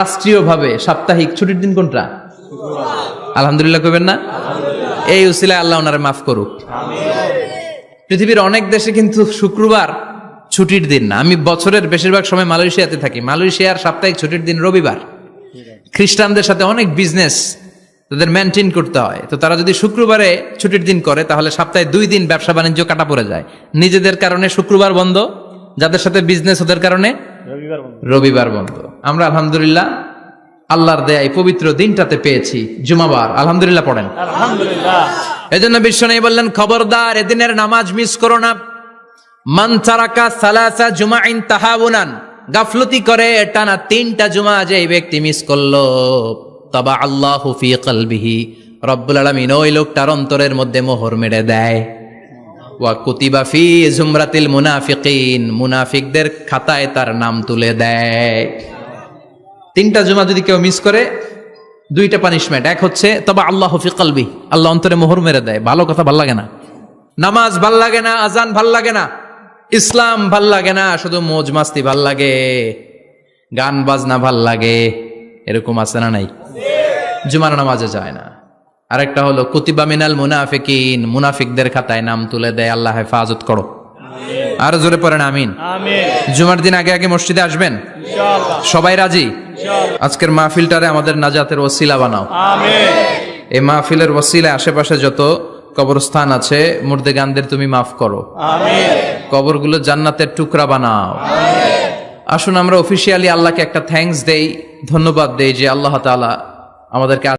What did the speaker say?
রাষ্ট্রীয়ভাবে সাপ্তাহিক ছুটির দিন কোনটা? আলহামদুলিল্লাহ কইবেন না? এই উসিলায় আল্লাহ ওনারে মাফ করুক। পৃথিবীর অনেক দেশে কিন্তু শুক্রবার ছুটির দিন না। আমি বছরের বেশিরভাগ সময় মালয়েশিয়াতে থাকি। মালয়েশিয়ার সাপ্তাহিক ছুটির দিন রবিবার। খ্রিস্টানদের সাথে অনেক বিজনেস তাদের মেনটেন করতে হয়, তো তারা যদি শুক্রবারে ছুটির দিন করে তাহলে সপ্তাহে 2 দিন ব্যবসা বাণিজ্য কাটা পড়ে যায়। নিজেদের কারণে শুক্রবার বন্ধ, যাদের সাথে বিজনেস ওদের কারণে রবিবার বন্ধ। আমরা আলহামদুলিল্লাহ আল্লাহর দেয় পবিত্র দিনটাতে পেয়েছি জুমাবার। আলহামদুলিল্লাহ পড়েন আলহামদুলিল্লাহ। এজন্য বিশ্বনবী বললেন, খবরদার এদিনের নামাজ মিস করো না। মান তারাকা সালাসা জুমাইন তাহাউনান, গাফলতি করে টানা 3টা জুমা যে ব্যক্তি মিস করলো, তাবা আল্লাহু ফি কলবিহি, রব্বুল আলামিন ওই লোকটার অন্তরের মধ্যে মোহর মেরে দেয়। ওয়া কুতিবা ফি জুমরাতিল মুনাফিকিন, মুনাফিকদের খাতায় তার নাম তুলে দেয়। 3টা জুমা যদি কেউ মিস করে 2টা পানিশমেন্ট। এক হচ্ছে তবা আল্লাহু ফি কলবি, আল্লাহ অন্তরে মোহর মেরে দেয়। ভালো কথা ভাল লাগে না, নামাজ ভাল লাগে না, আজান ভাল লাগে না, ইসলাম ভাল লাগে না, শুধু মৌজ মাস্তি ভাল লাগে, গান বাজনা ভাল লাগে, এরকম আছে না নাই? জুমার নামাজে যায় না। আরেকটা হলো কুতিবা মিনাল মুনাফিকিন, মুনাফিকদের খাতায় নাম তুলে দেয়। আল্লাহ হেফাজত করো। আর জোরে পড়েন আমিন। আমিন। জুমার দিন আগে আগে মসজিদে আসবেন ইনশাআল্লাহ। সবাই রাজি? ইনশাআল্লাহ। আজকের মাহফিলটারে আমাদের নাজাতের ওসিলা বানাও। আমিন। এই মাহফিলের ওসিলায় আশেপাশে যত কবরস্থান আছে মুর্দেগানদের তুমি মাফ করো। আমিন। কবরগুলো জান্নাতের টুকরা বানাও। আসুন আমরা অফিসিয়ালি আল্লাহকে একটা থ্যাঙ্কস দেই, ধন্যবাদ দেই যে আল্লাহ তাআলা আমাদেরকে